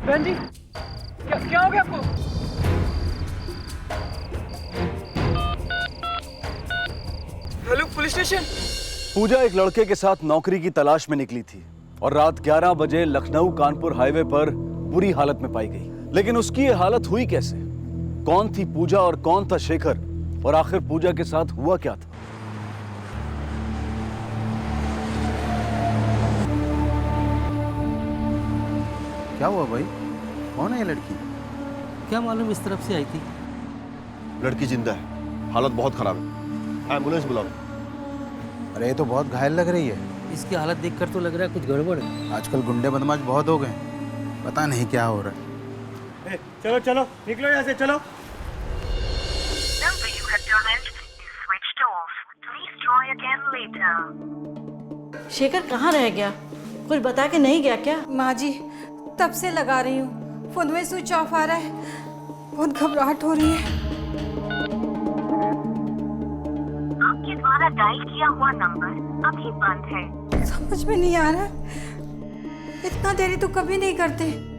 बहन जी, क्या हो गया आपको? Hello, police station. पूजा एक लड़के के साथ नौकरी की तलाश में निकली थी और रात 11 बजे लखनऊ कानपुर हाईवे पर बुरी हालत में पाई गई। लेकिन उसकी ये हालत हुई कैसे? कौन थी पूजा और कौन था शेखर? और आखिर पूजा के साथ हुआ क्या था? क्या हुआ भाई? कौन है ये लड़की? क्या मालूम इस तरफ से आई थी। लड़की जिंदा है, हालत बहुत खराब है, एम्बुलेंस बुलाओ। अरे ये तो बहुत घायल लग रही है। इसकी हालत देखकर तो लग रहा है कुछ गड़बड़ है। आजकल गुंडे बदमाश बहुत हो गए, पता नहीं क्या हो रहा है। चलो चलो, निकलो यहाँ से, चलो। Number you have dialed is switched off. Please try again later. Shekhar कहाँ रह गया? कुछ बता के नहीं गया क्या? माँ जी, तब से लगा रही हूँ, फोन में स्विच ऑफ आ रहा है, बहुत घबराहट हो रही है। आपके द्वारा डायल किया हुआ नंबर अभी बंद है। समझ में नहीं आ रहा, इतना देरी तो कभी नहीं करते।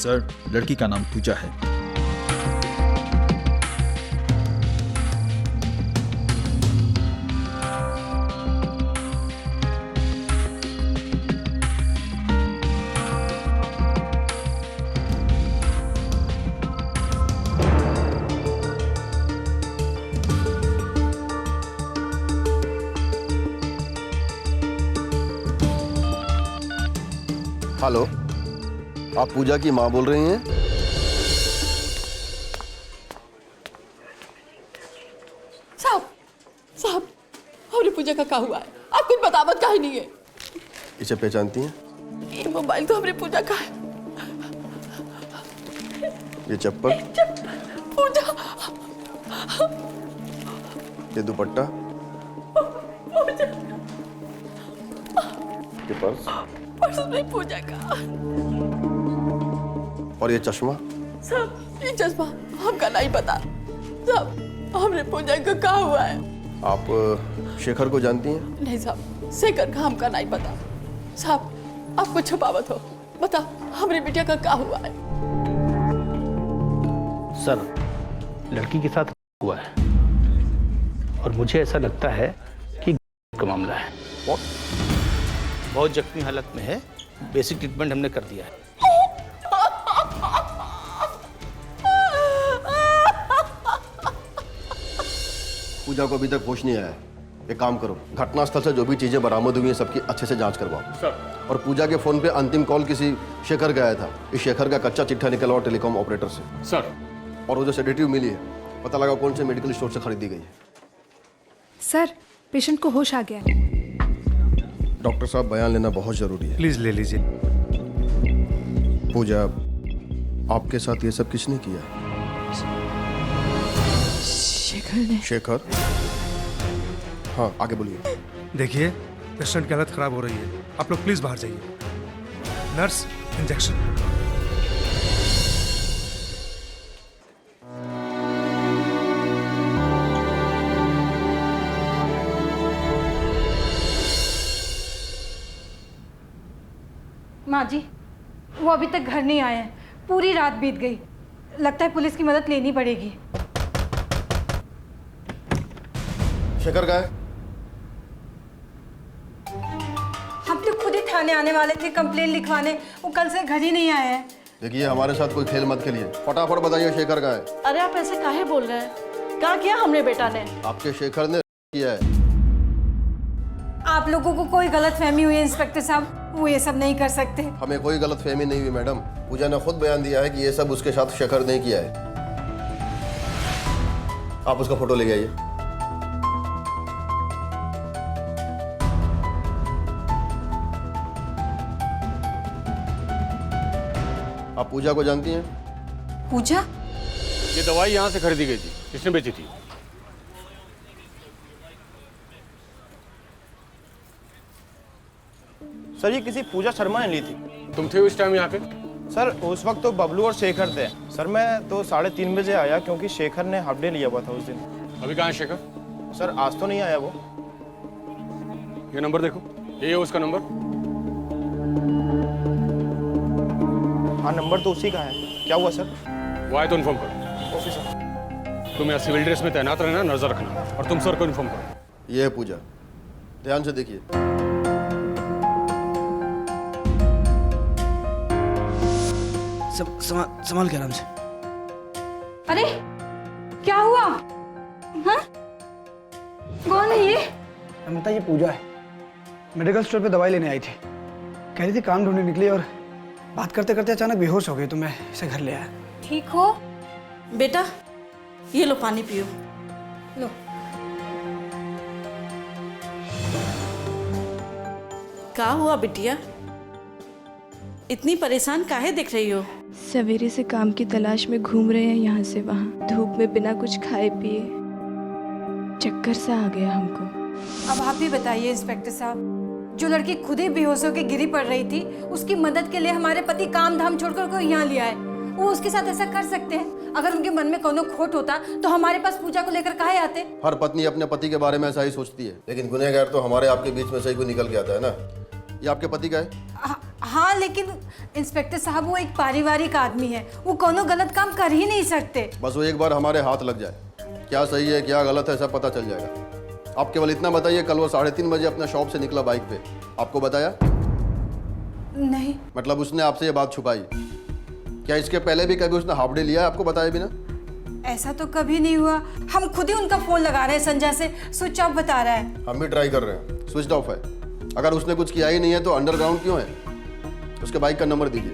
सर, लड़की का नाम पूजा है। हेलो, आप पूजा की माँ बोल रही हैं? साहब, हमारी पूजा का क्या हुआ है? आप कुछ बतावत काहे नहीं है? इसे पहचानती हैं? ये मोबाइल तो हमारी पूजा का है। ये चप्पल, पूजा, ये दुपट्टा, ये पर्स में पूजा का। और ये चश्मा। साहब, ये चश्मा हमका नहीं पता। साहब, हमरे पूजा का क्या हुआ है? आप शेखर को जानती हैं? नहीं साहब, शेखर का हमका नहीं पता। साहब, आप कुछ छुपावत हो, बता हमारी बिटिया का क्या हुआ है? सर, लड़की के साथ हुआ है और मुझे ऐसा लगता है कि का मामला है। बहुत जख्मी हालत में है, बेसिक ट्रीटमेंट हमने कर दिया है। पूजा को अभी तक होश नहीं आया है। एक काम करो, घटनास्थल से जो भी चीजें बरामद हुई हैं सबकी अच्छे से जांच करवाओ। सर। और पूजा के फोन पे अंतिम कॉल किसी शेखर का आया था। इस शेखर का कच्चा चिट्ठा निकला और टेलीकॉम ऑपरेटर से। सर। और वो जो सेडेटिव मिली है, पता लगा कौन से मेडिकल स्टोर से खरीदी गई है। सर, पेशेंट को होश आ गया। डॉक्टर साहब, बयान लेना बहुत जरूरी है। प्लीज ले लीजिए। पूजा, आपके साथ ये सब किसने किया? शेखर ने। शेखर? हाँ, आगे बोलिए। देखिए, पेशेंट की हालत खराब हो रही है, आप लोग प्लीज बाहर जाइए। Nurse, injection. माँ जी, वो अभी तक घर नहीं आए हैं, पूरी रात बीत गई। लगता है पुलिस की मदद लेनी पड़ेगी। शेखर का है? हम तो खुद ही थाने आने वाले थे कंप्लेन लिखवाने, वो कल से घर ही नहीं आए हैं। देखिए, हमारे साथ कोई खेल मत खेलिए, फटाफट बताइए शेखर का है। अरे आप ऐसे काहे बोल रहे हैं? क्या किया हमने बेटा ने? आपके शेखर ने किया है। आप लोगों को कोई गलत फहमी हुई है इंस्पेक्टर साहब, वो ये सब नहीं कर सकते। हमें कोई गलतफहमी नहीं हुई मैडम। पूजा ने खुद बयान दिया है कि ये सब उसके साथ शेखर ने किया है। आप उसका फोटो ले आइए। आप पूजा को जानती हैं? पूजा? ये दवाई यहाँ से खरीदी गई थी, किसने बेची थी? सर ये किसी पूजा शर्मा ने ली थी। तुम थे उस टाइम यहाँ पे? सर उस वक्त तो बबलू और शेखर थे। सर मैं तो 3:30 बजे आया क्योंकि शेखर ने हाफ डे लिया हुआ था उस दिन। अभी कहाँ है शेखर? सर आज तो नहीं आया वो। ये नंबर देखो, ये है उसका नंबर। हाँ नंबर तो उसी का है। क्या हुआ सर? वो आए तो इन्फॉर्म करो। Okay sir. तुम यहाँ सिविल ड्रेस में तैनात रहना, नजर रखना, और तुम सर को इन्फॉर्म करो। ये है पूजा, ध्यान से देखिए। संभाल के आराम से। अरे क्या हुआ? हाँ? कौन है ये? अमिता ये पूजा है, मेडिकल स्टोर पे दवाई लेने आई थी। कह रही थी काम ढूंढने निकली और बात करते करते अचानक बेहोश हो गई, तो मैं इसे घर ले आया। ठीक हो बेटा? ये लो पानी पियो। लो। क्या हुआ बिटिया? इतनी परेशान काहे दिख रही हो? सवेरे से काम की तलाश में घूम रहे हैं यहाँ से वहाँ, धूप में बिना कुछ खाए पिए। चक्कर सा आ गया हमको। अब आप ही बताइए इंस्पेक्टर साहब, जो लड़की खुद ही बेहोश होकर गिरी पड़ रही थी, उसकी मदद के लिए हमारे पति काम धाम छोड़कर को यहाँ लिया है। वो उसके साथ ऐसा कर सकते हैं? अगर उनके मन में कोनो खोट होता तो हमारे पास पूजा को लेकर काहे आते? हर पत्नी अपने पति के बारे में ऐसा ही सोचती है, लेकिन गुनहगार तो हमारे आपके बीच में से ही कोई निकल के आता है ना। ये आपके पति का है? हाँ लेकिन इंस्पेक्टर साहब वो एक पारिवारिक आदमी है, वो कोनो गलत काम कर ही नहीं सकते। बस वो एक बार हमारे हाथ लग जाए, क्या सही है क्या गलत है सब पता चल जाएगा। आप केवल इतना बताइए, कल वो 3:30 बजे अपना शॉप से निकला बाइक पे, आपको बताया? नहीं। मतलब उसने आपसे ये बात छुपाई? क्या इसके पहले भी कभी उसने हाफ डे लिया है आपको बताए बिना? ऐसा तो कभी नहीं हुआ। हम खुद ही उनका फोन लगा रहे हैं, संजय से स्विच ऑफ बता रहा है। हम भी ट्राई कर रहे हैं, स्विच ऑफ है। अगर उसने कुछ किया ही नहीं है तो अंडरग्राउंड क्यों है? उसके बाइक का नंबर दीजिए।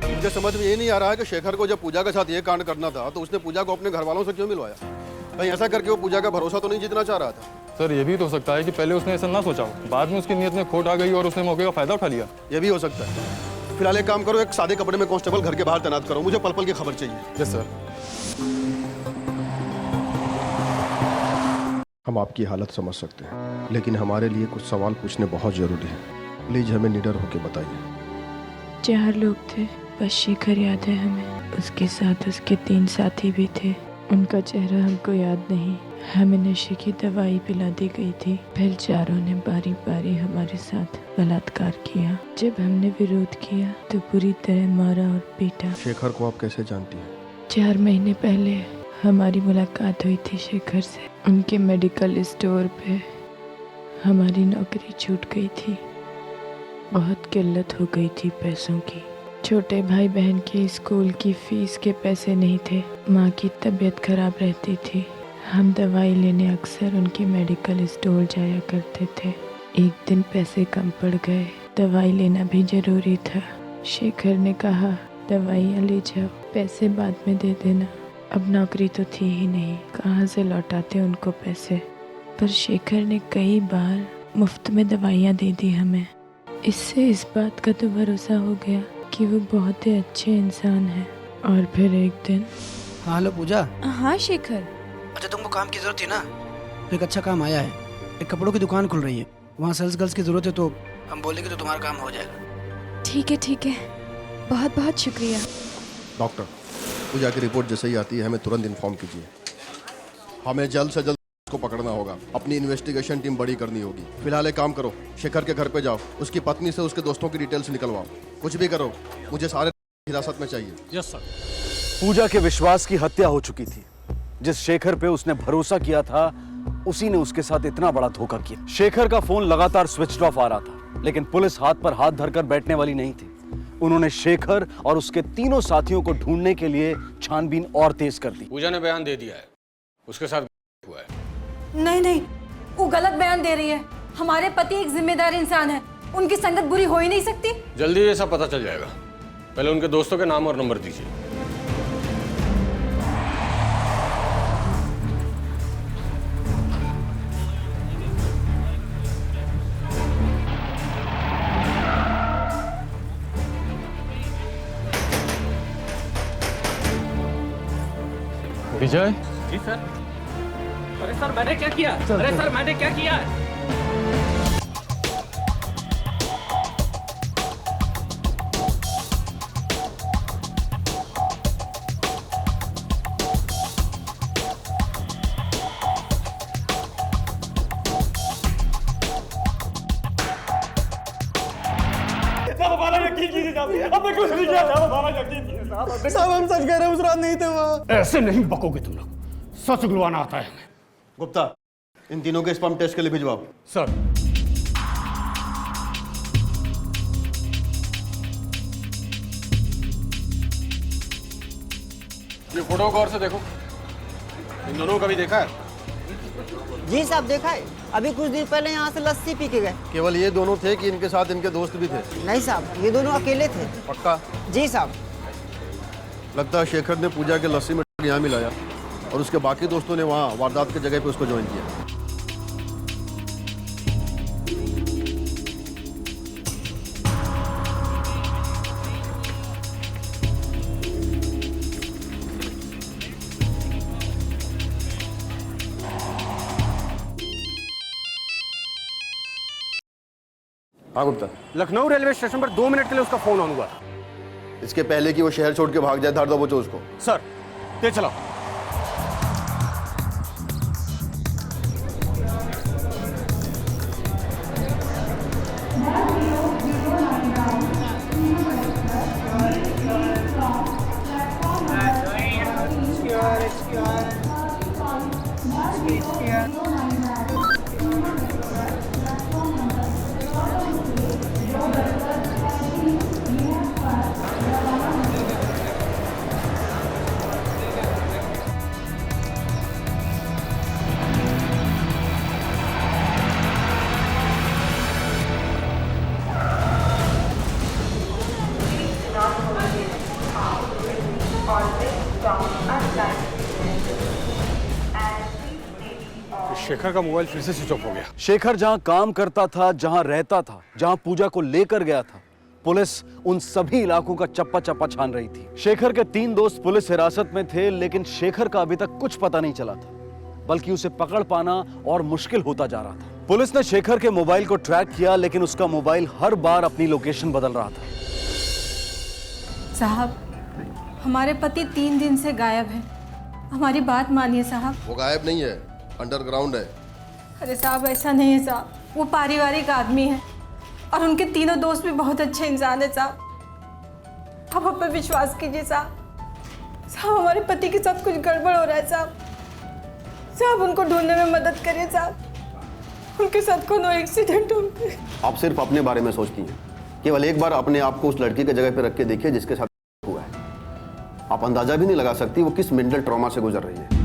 मुझे समझ में ये नहीं आ रहा है कि शेखर को जब पूजा के साथ ये कांड करना था तो उसने पूजा को अपने घर वालों से क्यों मिलवाया? कहीं ऐसा करके वो पूजा का भरोसा तो नहीं जीतना चाह रहा था? सर ये भी तो हो सकता है कि पहले उसने ऐसा ना सोचा हो, बाद में उसकी नीयत में खोट आ गई और उसने मौके का फायदा उठा लिया। ये भी हो सकता है। फिलहाल एक काम करो, एक सादे कपड़े में कांस्टेबल घर के बाहर तैनात करो, मुझे पल पल की खबर चाहिए। Yes sir. हम आपकी हालत समझ सकते हैं, लेकिन हमारे लिए कुछ सवाल पूछने बहुत जरूरी है। प्लीज हमें निडर होकर बताइए। 4 लोग थे, बस शेखर याद है हमें। उसके साथ उसके 3 साथी भी थे, उनका चेहरा हमको याद नहीं। हमें नशे की दवाई पिला दी गई थी, फिर चारों ने बारी बारी हमारे साथ बलात्कार किया। जब हमने विरोध किया तो बुरी तरह मारा और पीटा। शेखर को आप कैसे जानती हैं? 4 महीने पहले हमारी मुलाकात हुई थी शेखर से। उनके मेडिकल स्टोर पे हमारी नौकरी छूट गई थी। बहुत किल्लत हो गई थी पैसों की। छोटे भाई बहन के स्कूल की फीस के पैसे नहीं थे। माँ की तबीयत खराब रहती थी। हम दवाई लेने अक्सर उनके मेडिकल स्टोर जाया करते थे। एक दिन पैसे कम पड़ गए, दवाई लेना भी जरूरी था। शेखर ने कहा दवाइयाँ ले जाओ, पैसे बाद में दे देना। अब नौकरी तो थी ही नहीं, कहाँ से लौटाते उनको पैसे। पर शेखर ने कई बार मुफ्त में दवाइयाँ दे दी हमें। इससे इस बात का तो भरोसा हो गया कि वो बहुत ही अच्छे इंसान हैं। और फिर एक दिन। हाँ हेलो पूजा। हाँ शेखर। अच्छा तुमको काम की जरूरत थी ना, तो एक अच्छा काम आया है। एक कपड़ों की दुकान खुल रही है, वहाँ सेल्स गर्ल्स की जरूरत है, तो हम बोलेंगे तो तुम्हारा काम हो जाएगा। ठीक है, बहुत बहुत शुक्रिया। डॉक्टर, पूजा की रिपोर्ट जैसे ही आती है हमें तुरंत इन्फॉर्म कीजिए। हमें जल्द से जल्द उसको पकड़ना होगा। अपनी इन्वेस्टिगेशन टीम बड़ी करनी होगी। फिलहाल एक काम करो, शेखर के घर पे जाओ, उसकी पत्नी से उसके दोस्तों की डिटेल्स निकलवाओ। कुछ भी करो, मुझे सारे हिरासत में चाहिए। Yes sir. पूजा के विश्वास की हत्या हो चुकी थी। जिस शेखर पे उसने भरोसा किया था, उसी ने उसके साथ इतना बड़ा धोखा किया। शेखर का फोन लगातार स्विच ऑफ आ रहा था, लेकिन पुलिस हाथ पर हाथ धरकर बैठने वाली नहीं थी। उन्होंने शेखर और उसके तीनों साथियों को ढूंढने के लिए छानबीन और तेज कर दी। पूजा ने बयान दे दिया है, उसके साथ हुआ है। नहीं, वो गलत बयान दे रही है। हमारे पति एक जिम्मेदार इंसान है, उनकी संगत बुरी हो ही नहीं सकती। जल्दी ये सब पता चल जाएगा। पहले उनके दोस्तों के नाम और नंबर दीजिए। विजय, जी सर। अरे सर मैंने क्या किया? अरे सर मैंने क्या किया? साहब हम सच कह रहे हैं, उस रात नहीं थे वहाँ। ऐसे नहीं बकोगे तुम लोग, सच गुलवाना आता है हमें। गुप्ता, इन तीनों के स्पर्म टेस्ट के लिए भिजवाओ। सर। ये फोटो गौर से देखो, इन दोनों को कभी देखा है? जी साहब देखा है, अभी कुछ दिन पहले यहाँ से लस्सी पी के गए। केवल ये दोनों थे कि इनके साथ इनके दोस्त भी थे? नहीं साहब, ये दोनों अकेले थे। पक्का? जी साहब। लगता है शेखर ने पूजा के लस्सी में यहाँ मिलाया और उसके बाकी दोस्तों ने वहाँ वारदात की जगह पे उसको ज्वाइन किया। हाँ गुप्ता। लखनऊ रेलवे स्टेशन पर 2 मिनट के लिए उसका फोन ऑन हुआ था। इसके पहले कि वो शहर छोड़ के भाग जाए, धार दबोचो उसको। सर, तेज चलाओ। शेखर का मोबाइल फिर से स्विच ऑफ हो गया। शेखर जहां काम करता था, जहां रहता था, जहां पूजा को लेकर गया था, पुलिस उन सभी इलाकों का चप्पा चप्पा छान रही थी। शेखर के 3 दोस्त पुलिस हिरासत में थे, लेकिन शेखर का अभी तक कुछ पता नहीं चला था, बल्कि उसे पकड़ पाना और मुश्किल होता जा रहा था। पुलिस ने शेखर के मोबाइल को ट्रैक किया, लेकिन उसका मोबाइल हर बार अपनी लोकेशन बदल रहा था। साहब, हमारे पति 3 दिन से गायब हैं। हमारी बात मानिए साहब। वो गायब नहीं है, अंडरग्राउंड है। अरे साहब ऐसा नहीं है साहब, वो पारिवारिक आदमी है और उनके तीनों दोस्त भी बहुत अच्छे इंसान है साहब। आप हम पर विश्वास कीजिए साहब। साहब हमारे पति के साथ कुछ गड़बड़ हो रहा है साहब। साहब उनको ढूंढने में मदद करिए साहब। उनके साथ कोनो एक्सीडेंट हो गया। आप सिर्फ अपने बारे में सोचती हैं। केवल एक बार अपने आप को उस लड़की के जगह पे रख के देखिए जिसके साथ हुआ है। आप अंदाजा भी नहीं लगा सकती वो किस मेंटल ट्रॉमा से गुजर रही है।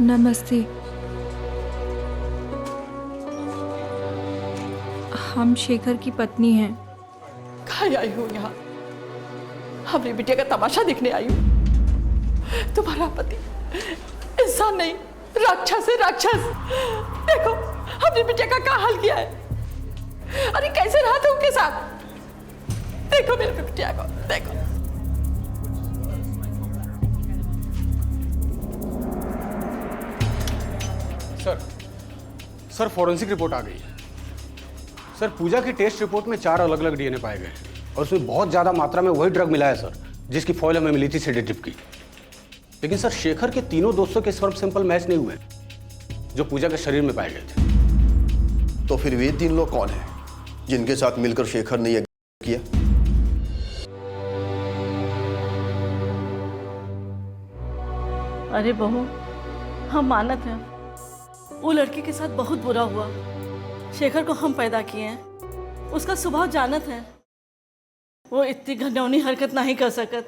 नमस्ते। हम शेखर की पत्नी हैं। कहाँ आई हूँ यहाँ? हमारी बिटिया का तमाशा देखने आई हूँ। तुम्हारा पति इंसान नहीं, राक्षस है, राक्षस। देखो हमारी बिटिया का क्या हाल किया है। अरे कैसे रहा था उनके साथ? देखो मेरी बिटिया को, देखो। सर फॉरेंसिक रिपोर्ट आ गई है। सर पूजा की टेस्ट रिपोर्ट में 4 अलग अलग डीएनए पाए गए हैं और उसमें बहुत ज्यादा मात्रा में वही ड्रग मिला है सर, जिसकी फॉइल हमें मिली थी सेडेटिव की। लेकिन सर शेखर के तीनों दोस्तों के स्पर्म सैंपल मैच नहीं हुए जो पूजा के शरीर में पाए गए थे। तो फिर वे 3 लोग कौन हैं जिनके साथ मिलकर शेखर ने यह किया? अरे बहू, हम मानत हैं वो लड़की के साथ बहुत बुरा हुआ। शेखर को हम पैदा किए हैं, उसका स्वभाव जानत है, वो इतनी घिनौनी हरकत नहीं कर सकत।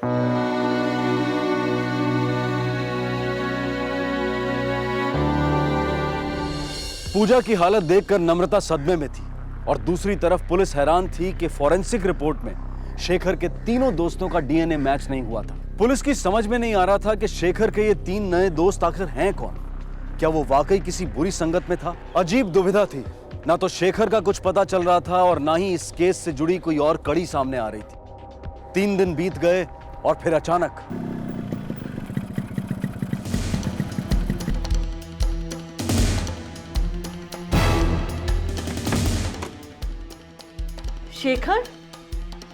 पूजा की हालत देखकर नम्रता सदमे में थी और दूसरी तरफ पुलिस हैरान थी कि फॉरेंसिक रिपोर्ट में शेखर के तीनों दोस्तों का डीएनए मैच नहीं हुआ था। पुलिस की समझ में नहीं आ रहा था कि शेखर के ये 3 नए दोस्त आखिर हैं कौन। क्या वो वाकई किसी बुरी संगत में था? अजीब दुविधा थी। ना तो शेखर का कुछ पता चल रहा था और ना ही इस केस से जुड़ी कोई और कड़ी सामने आ रही थी। 3 दिन बीत गए और फिर अचानक शेखर,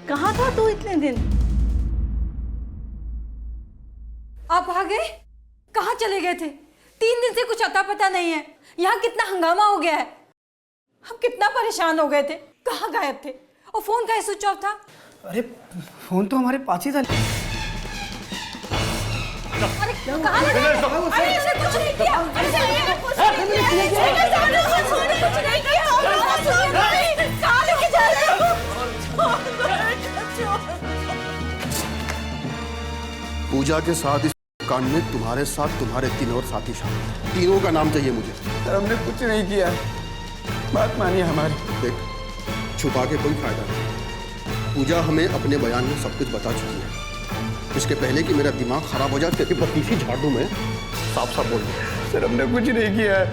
कहाँ था तू इतने दिन? आप आ गए? कहाँ चले गए थे? 3 दिन से कुछ अता पता नहीं है। यहाँ कितना हंगामा हो गया है। हम कितना परेशान हो गए थे। कहाँ गायब थे? और फोन का स्विच ऑफ था। अरे फोन तो हमारे पास ही था। अरे कहाँ लगा? अरे इसने कुछ नहीं किया। अरे कुछ नहीं किया। कहाँ लेके जा रहे हो? पूजा के साथ इस कांड में तुम्हारे साथ तुम्हारे 3 और साथी शामिल हैं। तीनों का नाम चाहिए मुझे। सर हमने कुछ नहीं किया, बात मानिए हमारी। देख, छुपा के कोई फायदा नहीं। पूजा हमें अपने बयान में सब कुछ बता चुकी है। इसके पहले कि मेरा दिमाग खराब हो जाए तेरी पतीसी झाड़ दूं मैं, साफ साफ बोल दूं। सर हमने कुछ नहीं किया है,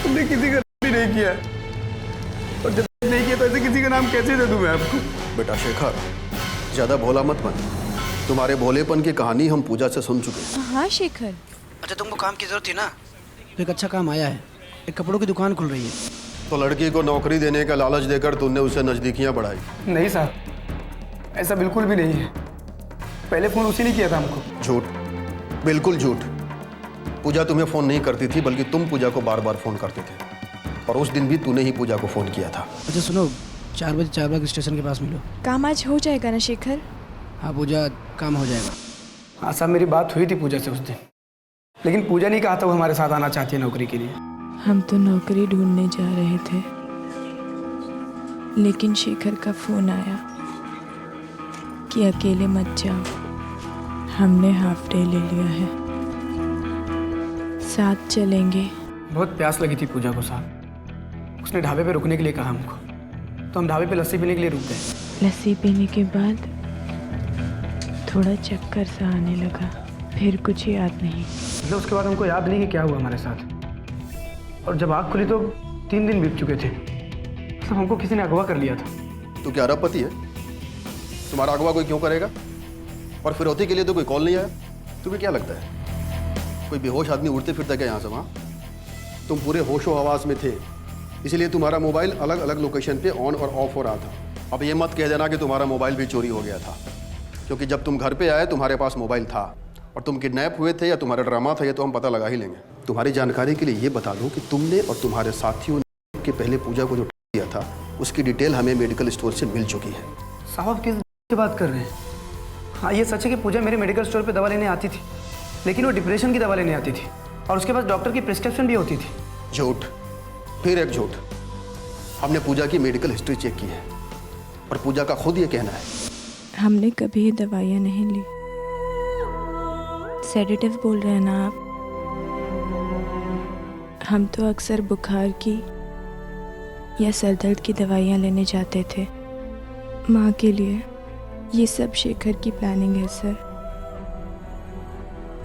हमने किसी का भी नहीं किया, और जब नहीं किया तो ऐसे किसी का नाम कैसे दे दूं मैं आपको? बेटा शेखर, ज्यादा भोला मत बन। तुम्हारे भोलेपन की कहानी हम पूजा से सुन चुके हैं। हाँ शेखर। अच्छा तुमको काम की जरूरत थी ना, तो एक अच्छा काम आया है। एक कपड़ों की दुकान खुल रही है। तो लड़की को नौकरी देने का लालच देकर तुमने उसे नजदीकियां बढ़ाई? नहीं साहब, ऐसा बिल्कुल भी नहीं है। पहले फोन उसी ने किया था हमको। झूठ, बिल्कुल झूठ। पूजा तुम्हें फोन नहीं करती थी, बल्कि तुम पूजा को बार बार फोन करते थे। और उस दिन भी तूने ही पूजा को फोन किया था। अच्छा सुनो, 4 बजे चारबाग स्टेशन के पास मिलो। काम आज हो जाएगा ना शेखर? हाँ पूजा, काम हो जाएगा। हाँ साहब, मेरी बात हुई थी पूजा से उस दिन, लेकिन पूजा नहीं कहा था वो हमारे साथ आना चाहती है नौकरी के लिए। हम तो नौकरी ढूंढने जा रहे थे, लेकिन शेखर का फोन आया कि अकेले मत जाओ, हमने हाफ डे ले लिया है, साथ चलेंगे। बहुत प्यास लगी थी पूजा को साहब, उसने ढाबे पे रुकने के लिए कहा हमको, तो हम ढाबे पे लस्सी पीने के लिए रुक गए। लस्सी पीने के बाद थोड़ा चक्कर सा आने लगा, फिर कुछ याद नहीं। मतलब उसके बाद हमको याद नहीं कि क्या हुआ हमारे साथ, और जब आँख खुली तो 3 दिन बीत चुके थे। सब हमको किसी ने अगवा कर लिया था। तो क्या अरब पति है? तुम्हारा अगवा कोई क्यों करेगा? और फिरौती के लिए तो कोई कॉल नहीं आया। तुम्हें क्या लगता है कोई बेहोश आदमी उड़ते फिरता क्या यहाँ से वहाँ? तुम पूरे होशो हवास में थे, इसलिए तुम्हारा मोबाइल अलग अलग लोकेशन पे ऑन और ऑफ हो रहा था। अब ये मत कह देना कि तुम्हारा मोबाइल भी चोरी हो गया था, क्योंकि जब तुम घर पे आए तुम्हारे पास मोबाइल था, और तुम किडनैप हुए थे या तुम्हारा ड्रामा था ये तो हम पता लगा ही लेंगे। तुम्हारी जानकारी के लिए ये बता दूं कि तुमने और तुम्हारे साथियों ने के पहले पूजा को जो किया था उसकी डिटेल हमें मेडिकल स्टोर से मिल चुकी है। साहब किस की बात कर रहे हैं? हाँ ये सच है कि पूजा मेरे मेडिकल स्टोर पे दवा लेने आती थी, लेकिन वो डिप्रेशन की दवा लेने आती थी और उसके पास डॉक्टर की प्रिस्क्रिप्शन भी होती थी। झूठ, फिर एक झूठ। हमने पूजा की मेडिकल हिस्ट्री चेक की है और पूजा का खुद ये कहना है हमने कभी दवाइयाँ नहीं ली। सेडेटिव बोल रहे हैं ना आप? हम तो अक्सर बुखार की या सर दर्द की दवाइयाँ लेने जाते थे माँ के लिए। ये सब शेखर की प्लानिंग है सर।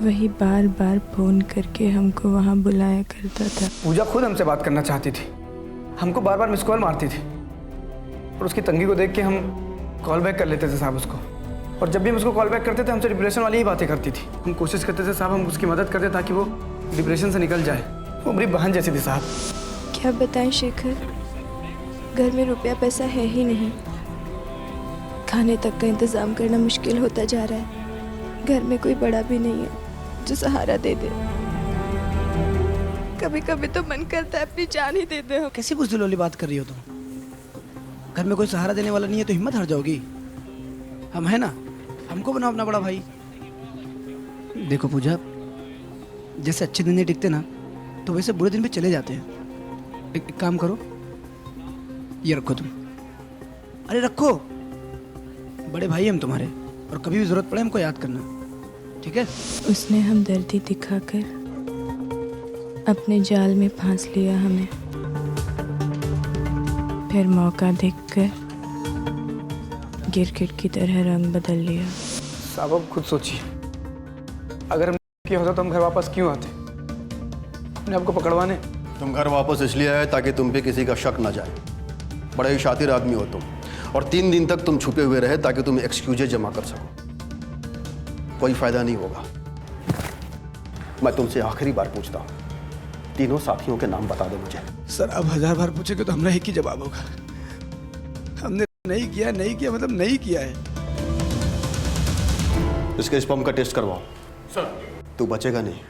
वही बार बार फोन करके हमको वहाँ बुलाया करता था। पूजा खुद हमसे बात करना चाहती थी, हमको बार बार मिस कॉल मारती थी, और उसकी तंगी को देख के हम कॉल बैक कर लेते थे साहब उसको। और जब भी हम उसको कॉल बैक करते थे हमसे डिप्रेशन वाली ही बातें करती थी। हम कोशिश करते थे साहब हम उसकी मदद करते ताकि वो डिप्रेशन से निकल जाए। वो मेरी बहन जैसी थी साहब। क्या बताएं शेखर, घर में रुपया पैसा है ही नहीं, खाने तक का इंतज़ाम करना मुश्किल होता जा रहा है, घर में कोई बड़ा भी नहीं है। मुझे सहारा दे दे। कभी कभी तो मन करता है अपनी जान ही दे दे। कैसी बुज़दिल वाली बात कर रही हो तुम? घर में कोई सहारा देने वाला नहीं है तो हिम्मत हार जाओगी? हम है ना, हमको बनाओ अपना बड़ा भाई। देखो पूजा, जैसे अच्छे दिन नहीं टिकते ना, तो वैसे बुरे दिन भी चले जाते हैं। एक काम करो, ये रखो तुम। अरे रखो, बड़े भाई हम तुम्हारे, और कभी भी जरूरत पड़े हमको याद करना, ठीक है? उसने हमदर्दी दिखाकर अपने जाल में फांस लिया हमें, फिर मौका देखकर गिरगिट की तरह रंग बदल लिया। साहब अब खुद सोचिए, अगर हम किया होता तो हम घर वापस क्यों आते? अपने आपको पकड़वाने। तुम घर वापस इसलिए आए ताकि तुम पे किसी का शक न जाए। बड़े ही शातिर आदमी हो तुम, और 3 दिन तक तुम छुपे हुए रहे ताकि तुम एक्सक्यूजें जमा कर सको। कोई फायदा नहीं होगा। मैं तुमसे आखिरी बार पूछता हूँ, तीनों साथियों के नाम बता दो मुझे। सर अब 1000 बार पूछेंगे तो हमारा एक ही जवाब होगा, हमने नहीं किया। नहीं किया मतलब नहीं किया है। इसके स्पर्म का टेस्ट करवाओ। सर। तू बचेगा नहीं।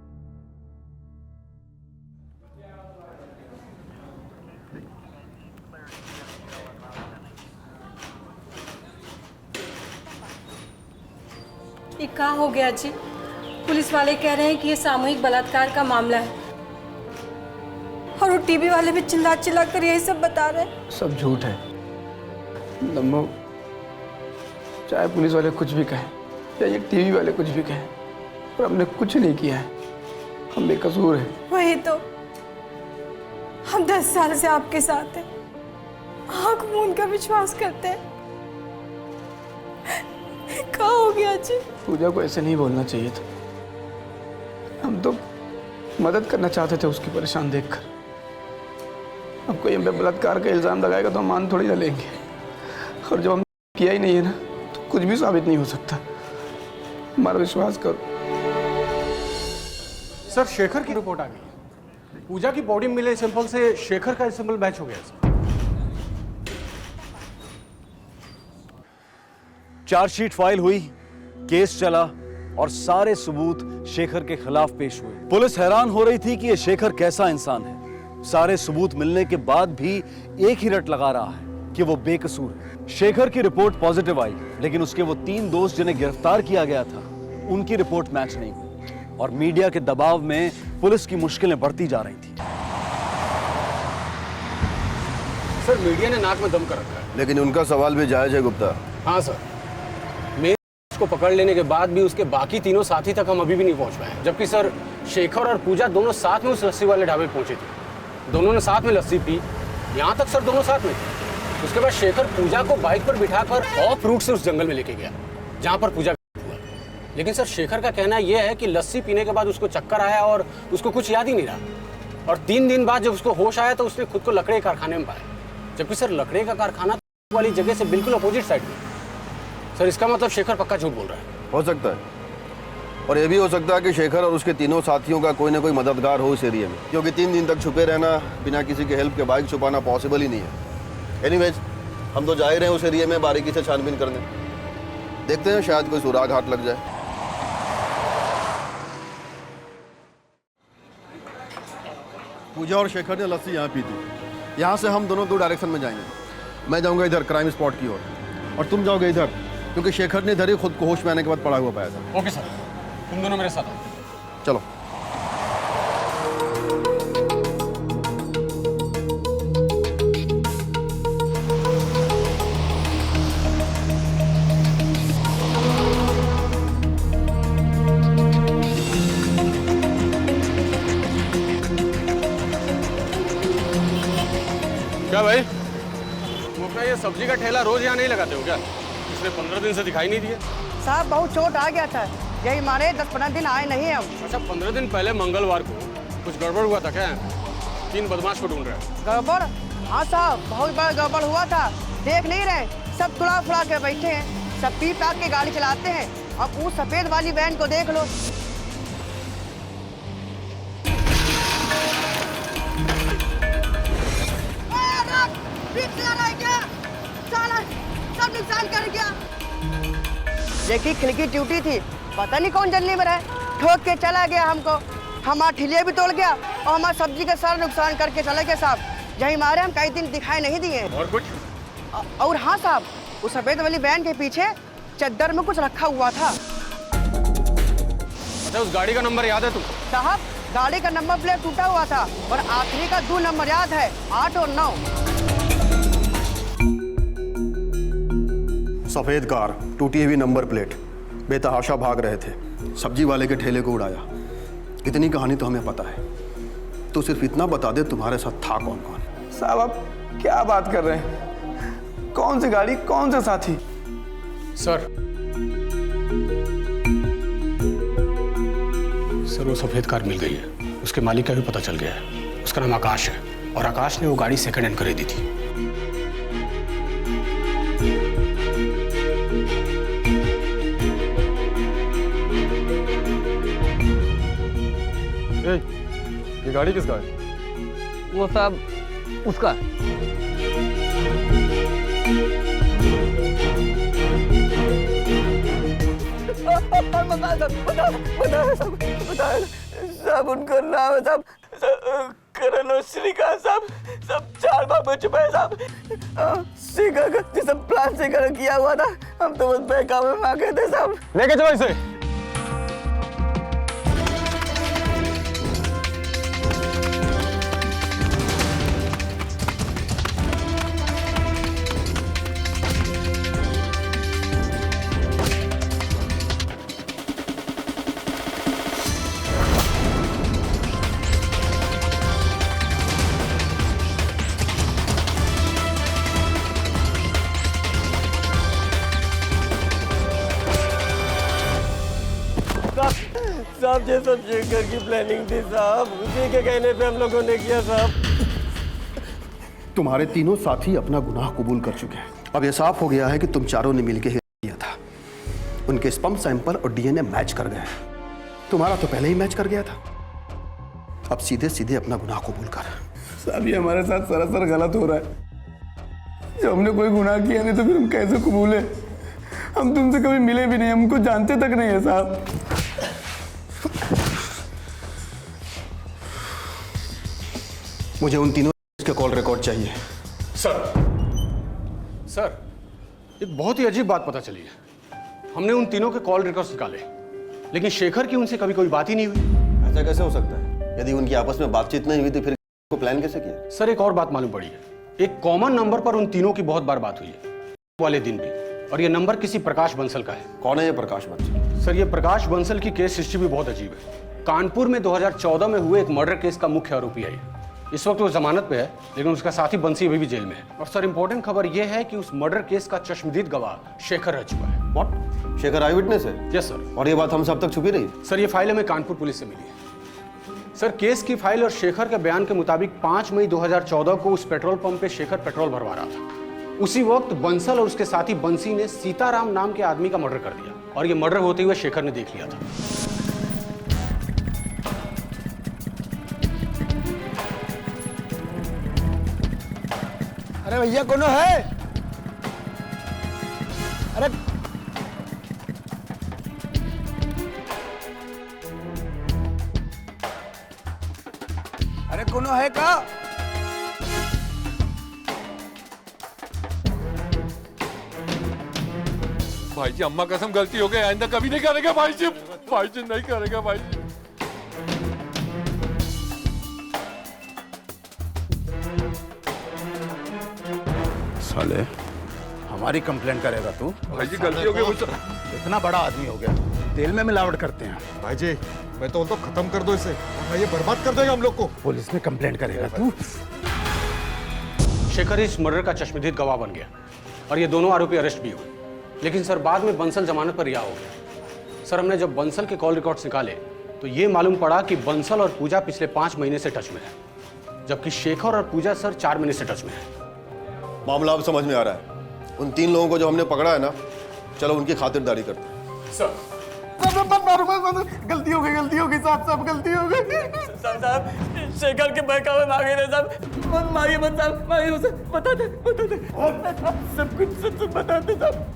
ये क्या हो गया जी? पुलिस वाले कह रहे हैं कि ये सामूहिक बलात्कार का मामला है, और वो टीवी वाले भी चिल्ला चिल्ला कर यही सब बता रहे हैं। सब झूठ है लम्बो, चाहे पुलिस वाले कुछ भी कहें या ये टीवी वाले कुछ भी कहें, पर हमने कुछ नहीं किया है, हम बेकसूर हैं। वही तो, हम 10 साल से आपके साथ हैं, आँख मूंद कर विश्वास करते हैं। क्या हो गया जी? पूजा को ऐसे नहीं बोलना चाहिए था। हम तो मदद करना चाहते थे उसकी परेशान देखकर। अब कोई हम पे बलात्कार का इल्जाम लगाएगा तो हम मान थोड़ी ना लेंगे, और जब हम किया ही नहीं है ना तो कुछ भी साबित नहीं हो सकता। हमारा विश्वास करो। सर शेखर की रिपोर्ट आ गई। पूजा की बॉडी मिले सैंपल से शेखर का सैंपल मैच हो गया सर। चार्जशीट फाइल हुई, केस चला, और सारे सबूत शेखर के खिलाफ पेश हुए। पुलिस हैरान हो रही थी कि यह शेखर कैसा इंसान है। सारे सबूत मिलने के बाद भी एक ही रट लगा रहा है कि वो बेकसूर है। शेखर की रिपोर्ट पॉजिटिव आई, लेकिन उसके वो 3 दोस्त जिन्हें गिरफ्तार किया गया था, उनकी रिपोर्ट मैच नहीं हुई, और मीडिया के दबाव में पुलिस की मुश्किलें बढ़ती जा रही थी। सर मीडिया ने नाक में दम कर रखा है। लेकिन उनका सवाल भी जायज है गुप्ता। हाँ सर, को पकड़ लेने के बाद भी उसके बाकी तीनों साथी तक हम अभी भी नहीं पहुंच पाए, जबकि सर शेखर और पूजा दोनों साथ में उस लस्सी वाले ढाबे पहुंचे थे। दोनों ने साथ में लस्सी पी, यहाँ तक सर दोनों साथ में थे। उसके बाद शेखर पूजा को बाइक पर बिठाकर ऑफ रूट से उस जंगल में लेके गया जहाँ पर पूजा हुआ। लेकिन सर शेखर का कहना यह है कि लस्सी पीने के बाद उसको चक्कर आया और उसको कुछ याद ही नहीं रहा, और 3 दिन बाद जब उसको होश आया तो उसने खुद को लकड़े कारखाने में पाया, जबकि सर लकड़े का कारखाना वाली जगह से बिल्कुल अपोजिट साइड में। सर इसका मतलब शेखर पक्का झूठ बोल रहा है। हो सकता है, और यह भी हो सकता है कि शेखर और उसके तीनों साथियों का कोई ना कोई मददगार हो इस एरिया में, क्योंकि 3 दिन तक छुपे रहना बिना किसी के हेल्प के बाइक छुपाना पॉसिबल ही नहीं है। एनीवेज, हम तो जा ही रहे हैं उस एरिया में बारीकी से छानबीन करने। देखते हैं, शायद कोई सुराग हाथ लग जाए। पूजा और शेखर ने लस्सी यहाँ पी थी। यहाँ से हम दोनों 2 डायरेक्शन में जाएंगे। मैं जाऊँगा इधर क्राइम स्पॉट की ओर, और तुम जाओगे इधर, क्योंकि शेखर ने इधर ही खुद को होश में आने के बाद पड़ा हुआ पाया था। ओके सर, तुम दोनों मेरे साथ आओ। चलो। क्या भाई, तुम अपना ये सब्जी का ठेला रोज यहाँ नहीं लगाते हो क्या? पिछले 15 दिन से दिखाई नहीं दिए। साहब बहुत चोट आ गया था, यही मारे 10-15 दिन आए नहीं हम। अच्छा, 15 दिन पहले मंगलवार को कुछ गड़बड़ हुआ था क्या? 3 बदमाश को ढूंढ रहे हैं। गड़बड़? हाँ साहब, बहुत बड़ा गड़बड़ हुआ था। देख नहीं रहे, सब थोड़ा थोड़ा के बैठे हैं, सब पी पाक के गाड़ी चलाते हैं। अब उस सफेद वाली वैन को देख लो। सब नुकसान कर गया। देखी खिड़की टूटी थी, पता नहीं कौन जल्दी में रहा है। ठोक के चला गया हमको, हमारा ठिलिया भी तोड़ गया और हमारा सब्जी का सारा नुकसान करके चला गया साहब। यही मारे हम कई दिन दिखाई नहीं दिए। और कुछ? और हाँ साहब, उस सफेद वाली वैन के पीछे चद्दर में कुछ रखा हुआ था। अच्छा, उस गाड़ी का नंबर याद है तुम? साहब, गाड़ी का नंबर प्लेट टूटा हुआ था और आखिरी का 2 नंबर याद है, 8 और 9। सफेद कार, टूटी हुई नंबर प्लेट, बेतहाशा भाग रहे थे, सब्जी वाले के ठेले को उड़ाया। इतनी कहानी तो हमें पता है, तो सिर्फ इतना बता दे तुम्हारे साथ था कौन कौन? साहब आप क्या बात कर रहे हैं? कौन सी गाड़ी, कौन सा साथी? सर वो सफेद कार मिल गई है, उसके मालिक का भी पता चल गया है। उसका नाम आकाश है और आकाश ने वो गाड़ी सेकंड हैंड खरीदी थी। ये गाड़ी किसका है? वो साहब उसका। साहब उनका नाम है साहब करण और श्रीकांत साहब, सब 4 बार बच चुके हैं साहब। श्रीकांत का जिस प्लान से किया हुआ था, हम तो बस बहकावे में आ गए थे साहब। लेके चलो इसे। साहब ये सब शेखर की प्लानिंग थी साहब, उसी के कहने पे हम लोगों ने किया साहब। तुम्हारे तीनों साथी अपना गुनाह कबूल कर चुके हैं। अब यह साफ हो गया है कि तुम चारों ने मिलकर ही किया था। उनके स्पर्म सैंपल और डीएनए मैच कर गए हैं। तुम्हारा तो पहले ही मैच कर गया था। अब सीधे सीधे अपना गुनाह कबूल कर। साहब ये हमारे साथ सरासर गलत हो रहा है। जब हमने कोई गुनाह किया नहीं तो फिर हम कैसे कबूले? हम तुमसे कभी मिले भी नहीं, हमको जानते तक नहीं है साहब। मुझे उन तीनों के कॉल रिकॉर्ड चाहिए। सर एक बहुत ही अजीब बात पता चली है। हमने उन तीनों के कॉल रिकॉर्ड्स निकाले, लेकिन शेखर की उनसे कभी कोई बात ही नहीं हुई। ऐसा कैसे हो सकता है? यदि उनकी आपस में बातचीत नहीं हुई तो फिर को प्लान कैसे किया? सर एक और बात मालूम पड़ी है। एक कॉमन नंबर पर उन तीनों की बहुत बार बात हुई है, वाले दिन भी, और ये नंबर किसी प्रकाश बंसल का है। कौन है ये प्रकाश बंसल? सर ये प्रकाश बंसल की केस हिस्ट्री भी बहुत अजीब है। कानपुर में 2014 में हुए एक मर्डर केस का मुख्य आरोपी है। इस वक्त वो जमानत पे है, लेकिन उसका साथी बंसी अभी भी जेल में है। और सर इंपॉर्टेंट खबर यह है कि उस मर्डर केस का चश्मदीद गवाह शेखर रह चुका है। व्हाट? शेखर आई विटनेस है? Yes sir. और ये बात हम सब तक छुपी रही? सर ये फाइल हमें कानपुर पुलिस से मिली है। सर केस की फाइल और शेखर के बयान के मुताबिक 5 मई 2014 को उस पेट्रोल पंप पे शेखर पेट्रोल भरवा रहा था। उसी वक्त बंसल और उसके साथी बंसी ने सीताराम नाम के आदमी का मर्डर कर दिया, और ये मर्डर होते हुए शेखर ने देख लिया था। अरे भैया कौन है? अरे अरे कौन है का? भाई जी अम्मा कसम गलती हो गई, आइंदा कभी नहीं करेगा भाई जी। भाई जी नहीं करेगा भाई जी। साले हमारी कंप्लेंट करेगा तू? भाई जी गलती हो गई मुझसे। इतना बड़ा आदमी हो गया, तेल में मिलावट करते हैं। भाई जी मैं तो खत्म कर दो इसे, ये बर्बाद कर देगा हम लोग को। पुलिस में कंप्लेंट करेगा तू? शेखर इस मर्डर का चश्मदीद गवाह बन गया और ये दोनों आरोपी अरेस्ट भी हुए। लेकिन सर बाद में बंसल जमानत पर रिहा हो गया। सर हमने जब बंसल के कॉल रिकॉर्ड्स निकाले तो ये मालूम पड़ा कि बंसल और पूजा पिछले 5 महीने से टच में है, जबकि शेखर और पूजा सर 4 महीने से टच में है। मामला अब समझ में आ रहा है। उन 3 लोगों को जो हमने पकड़ा है ना, चलो उनकी खातिरदारी करते हैं। सर गलती हो गई साहब, गलती हो गई साहब। शेखर के बहकावे में आ गए थे साहब। मारिए मत साहब, मारिए उसे, बता दे सब कुछ सच बता दे साहब।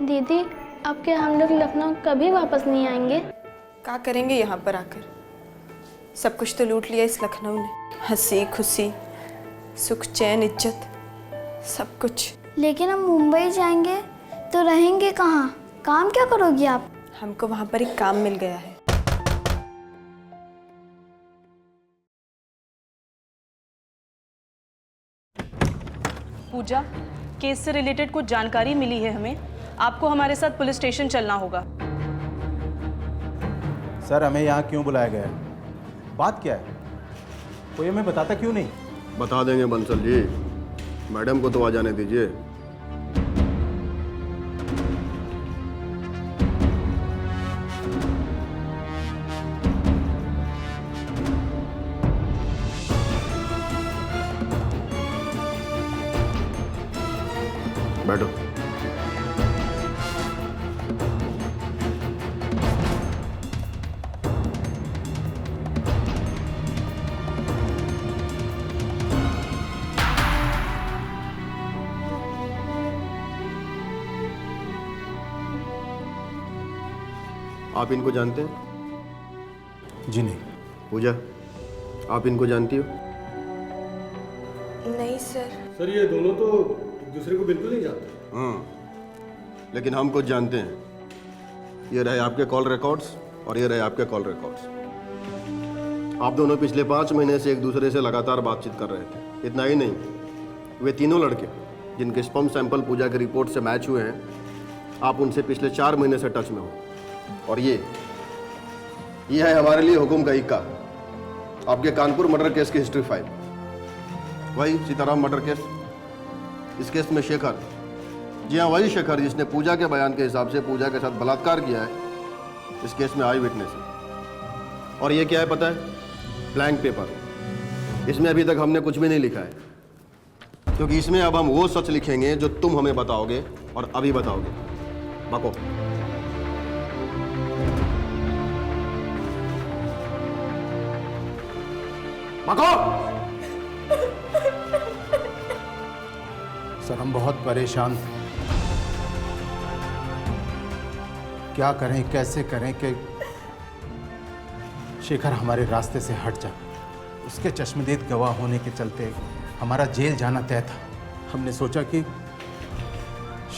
दीदी अब क्या हम लोग लखनऊ कभी वापस नहीं आएंगे? क्या करेंगे यहाँ पर आकर? सब कुछ तो लूट लिया इस लखनऊ ने। हंसी खुशी, सुख चैन, इज्जत, सब कुछ। लेकिन हम मुंबई जाएंगे तो रहेंगे कहाँ? काम क्या करोगी आप? हमको वहाँ पर एक काम मिल गया है। पूजा, केस से रिलेटेड कुछ जानकारी मिली है हमें। आपको हमारे साथ पुलिस स्टेशन चलना होगा। सर हमें यहाँ क्यों बुलाया गया है? बात क्या है? कोई हमें बताता क्यों नहीं? बता देंगे बंसल जी, मैडम को तो आ जाने दीजिए। बैठो। आप इनको जानते हैं? जी नहीं। पूजा, आप इनको जानती हो? नहीं सर। सर ये दोनों तो दूसरे को बिल्कुल नहीं जानते। लेकिन हम कुछ जानते हैं। ये रहे आपके कॉल रिकॉर्ड्स और ये रहे आपके कॉल रिकॉर्ड्स। आप दोनों पिछले 5 महीने से एक दूसरे से लगातार बातचीत कर रहे थे। इतना ही नहीं, वे तीनों लड़के जिनके स्पर्म सैंपल पूजा की रिपोर्ट से मैच हुए हैं, आप उनसे पिछले 4 महीने से टच में हो। और ये है हमारे लिए हुकुम का इक्का, आपके कानपुर मर्डर केस की हिस्ट्री फाइल। वही सीताराम मर्डर केस। इस केस में शेखर, जी हाँ वही शेखर जिसने पूजा के बयान के हिसाब से पूजा के साथ बलात्कार किया है, इस केस में आई विटनेस है। और ये क्या है पता है? Blank paper. इसमें अभी तक हमने कुछ भी नहीं लिखा है, क्योंकि इसमें अब हम वो सच लिखेंगे जो तुम हमें बताओगे और अभी बताओगे। बको। बको। सर हम बहुत परेशान थे। क्या करें, कैसे करें कि शेखर हमारे रास्ते से हट जाए। उसके चश्मदीद गवाह होने के चलते हमारा जेल जाना तय था। हमने सोचा कि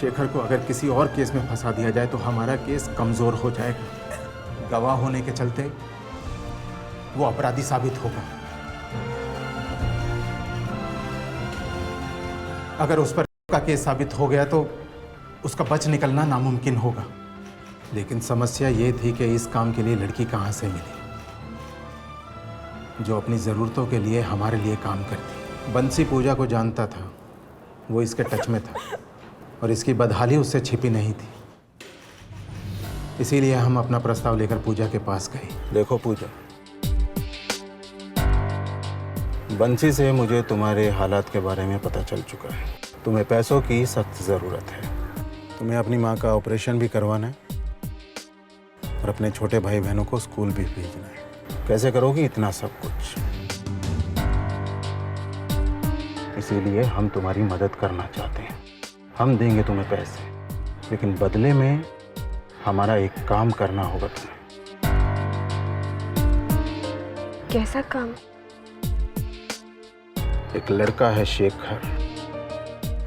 शेखर को अगर किसी और केस में फंसा दिया जाए तो हमारा केस कमज़ोर हो जाएगा। गवाह होने के चलते वो अपराधी साबित होगा। अगर उस पर का केस साबित हो गया तो उसका बच निकलना नामुमकिन होगा। लेकिन समस्या ये थी कि इस काम के लिए लड़की कहाँ से मिली जो अपनी ज़रूरतों के लिए हमारे लिए काम करती। बंसी पूजा को जानता था, वो इसके टच में था और इसकी बदहाली उससे छिपी नहीं थी। इसीलिए हम अपना प्रस्ताव लेकर पूजा के पास गए। देखो पूजा, बंसी से मुझे तुम्हारे हालात के बारे में पता चल चुका है। तुम्हें पैसों की सख्त ज़रूरत है। तुम्हें अपनी माँ का ऑपरेशन भी करवाना है और अपने छोटे भाई बहनों को स्कूल भी भेजना है। कैसे करोगी इतना सब कुछ? इसीलिए हम तुम्हारी मदद करना चाहते हैं। हम देंगे तुम्हें पैसे, लेकिन बदले में हमारा एक काम करना होगा तुम्हें। कैसा काम? एक लड़का है शेखर,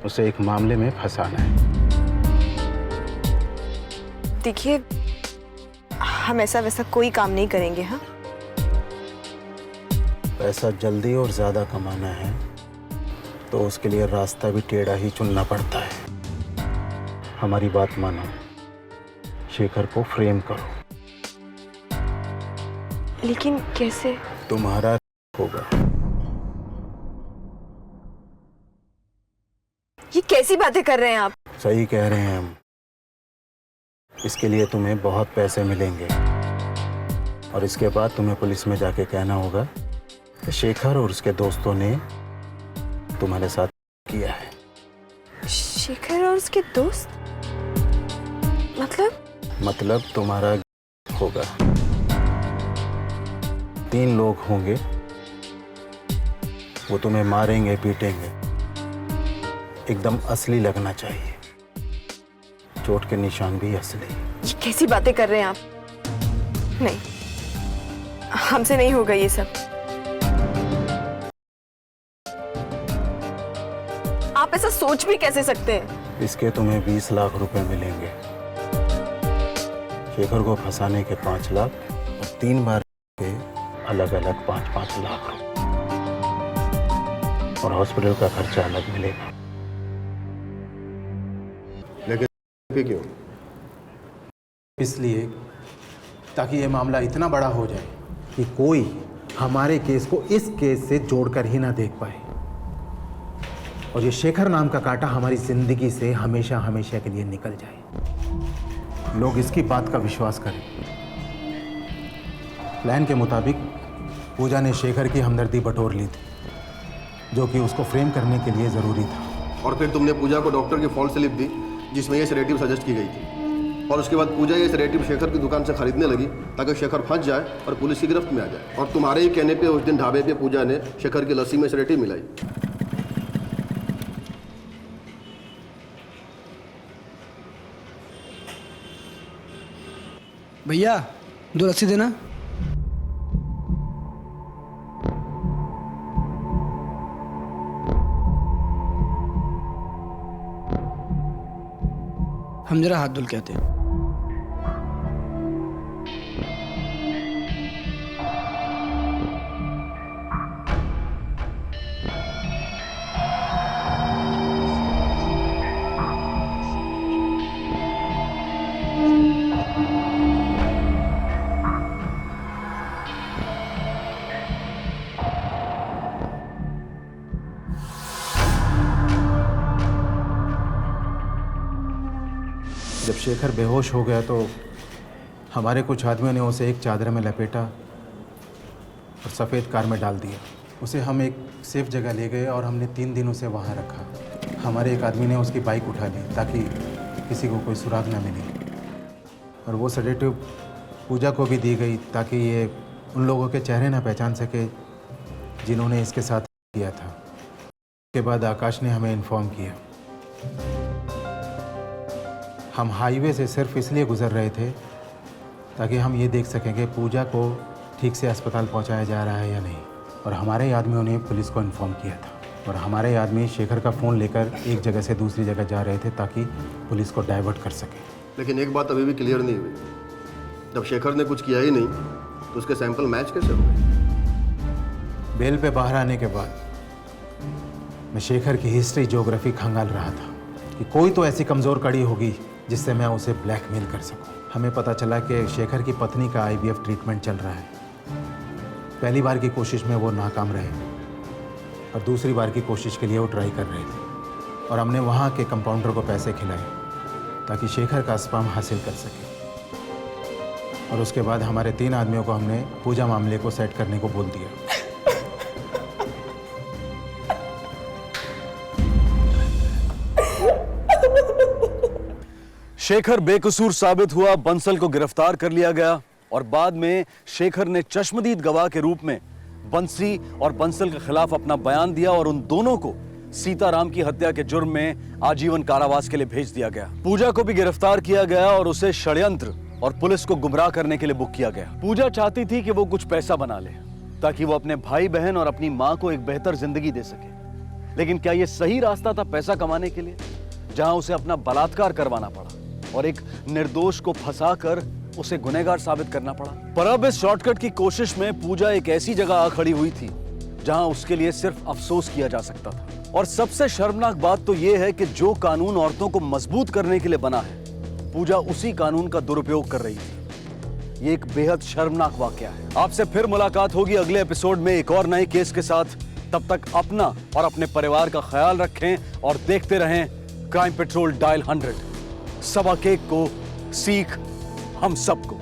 उसे एक मामले में फंसाना है। देखिए, हम ऐसा वैसा कोई काम नहीं करेंगे। हाँ, पैसा जल्दी और ज्यादा कमाना है तो उसके लिए रास्ता भी टेढ़ा ही चुनना पड़ता है। हमारी बात मानो, शेखर को फ्रेम करो। लेकिन कैसे? तुम्हारा होगा। ये कैसी बातें कर रहे हैं आप? सही कह रहे हैं हम। इसके लिए तुम्हें बहुत पैसे मिलेंगे और इसके बाद तुम्हें पुलिस में जाके कहना होगा कि शेखर और उसके दोस्तों ने तुम्हारे साथ किया है। शेखर और उसके दोस्त? मतलब तुम्हारा होगा। 3 लोग होंगे, वो तुम्हें मारेंगे पीटेंगे। एकदम असली लगना चाहिए। चोट के निशान भी असली। ये कैसी बातें कर रहे हैं आप? नहीं, हमसे नहीं होगा ये सब। आप ऐसा सोच भी कैसे सकते हैं? इसके तुम्हें 20 लाख रुपए मिलेंगे। शेखर को फंसाने के 5 लाख और 3 बार के अलग अलग 5-5 लाख रुपए और हॉस्पिटल का खर्चा अलग मिलेगा। लेकिन क्यों? इसलिए ताकि ये मामला इतना बड़ा हो जाए कि कोई हमारे केस को इस केस से जोड़कर ही ना देख पाए और ये शेखर नाम का कांटा हमारी जिंदगी से हमेशा हमेशा के लिए निकल जाए। लोग इसकी बात का विश्वास करें। प्लान के मुताबिक पूजा ने शेखर की हमदर्दी बटोर ली थी, जो कि उसको फ्रेम करने के लिए ज़रूरी था। और फिर तुमने पूजा को डॉक्टर की फॉल्स स्लिप दी जिसमें ये सेडेटिव सजेस्ट की गई थी, और उसके बाद पूजा ये सेडेटिव शेखर की दुकान से खरीदने लगी ताकि शेखर फंस जाए और पुलिस की गिरफ्त में आ जाए। और तुम्हारे ही कहने पे उस दिन ढाबे पे पूजा ने शेखर की लस्सी में सेडेटिव मिलाई। भैया 2 लस्सी देना। हम जरा हाथ धुल के आते हैं। जब शेखर बेहोश हो गया तो हमारे कुछ आदमियों ने उसे एक चादर में लपेटा और सफ़ेद कार में डाल दिया। उसे हम एक सेफ जगह ले गए और हमने 3 दिन उसे वहाँ रखा। हमारे एक आदमी ने उसकी बाइक उठा ली ताकि किसी को कोई सुराग न मिले, और वो सेडेटिव पूजा को भी दी गई ताकि ये उन लोगों के चेहरे ना पहचान सके जिन्होंने इसके साथ किया था। उसके बाद आकाश ने हमें इन्फॉर्म किया। हम हाईवे से सिर्फ इसलिए गुजर रहे थे ताकि हम ये देख सकें कि पूजा को ठीक से अस्पताल पहुंचाया जा रहा है या नहीं, और हमारे आदमियों ने पुलिस को इन्फॉर्म किया था, और हमारे आदमी शेखर का फ़ोन लेकर एक जगह से दूसरी जगह जा रहे थे ताकि पुलिस को डाइवर्ट कर सके। लेकिन एक बात अभी भी क्लियर नहीं हुई, जब शेखर ने कुछ किया ही नहीं तो उसके सैंपल मैच कैसे हो गए? बेल पे बाहर आने के बाद मैं शेखर की हिस्ट्री ज्योग्राफी खंगाल रहा था कि कोई तो ऐसी कमज़ोर कड़ी होगी जिससे मैं उसे ब्लैकमेल कर सकूं। हमें पता चला कि शेखर की पत्नी का IVF ट्रीटमेंट चल रहा है। पहली बार की कोशिश में वो नाकाम रहे और दूसरी बार की कोशिश के लिए वो ट्राई कर रहे थे, और हमने वहाँ के कंपाउंडर को पैसे खिलाए ताकि शेखर का स्पर्म हासिल कर सके। और उसके बाद हमारे 3 आदमियों को हमने पूजा मामले को सेट करने को बोल दिया। शेखर बेकसूर साबित हुआ, बंसल को गिरफ्तार कर लिया गया और बाद में शेखर ने चश्मदीद गवाह के रूप में बंसी और बंसल के खिलाफ अपना बयान दिया और उन दोनों को सीताराम की हत्या के जुर्म में आजीवन कारावास के लिए भेज दिया गया। पूजा को भी गिरफ्तार किया गया और उसे षड्यंत्र और पुलिस को गुमराह करने के लिए बुक किया गया। पूजा चाहती थी कि वो कुछ पैसा बना ले ताकि वो अपने भाई बहन और अपनी माँ को एक बेहतर जिंदगी दे सके। लेकिन क्या ये सही रास्ता था पैसा कमाने के लिए, जहां उसे अपना बलात्कार करवाना पड़ा और एक निर्दोष को फंसाकर उसे गुनहगार साबित करना पड़ा। पर अब इस शॉर्टकट की कोशिश में पूजा एक ऐसी जगह आ खड़ी हुई थी जहां उसके लिए सिर्फ अफसोस किया जा सकता था। और सबसे शर्मनाक बात तो यह है कि जो कानून औरतों को मजबूत करने के लिए बना है, पूजा उसी कानून का दुरुपयोग कर रही थी। ये एक बेहद शर्मनाक वाकया है। आपसे फिर मुलाकात होगी अगले एपिसोड में एक और नए केस के साथ। तब तक अपना और अपने परिवार का ख्याल रखें और देखते रहें क्राइम पेट्रोल डायल 100। सबक एक को सीख हम सबको।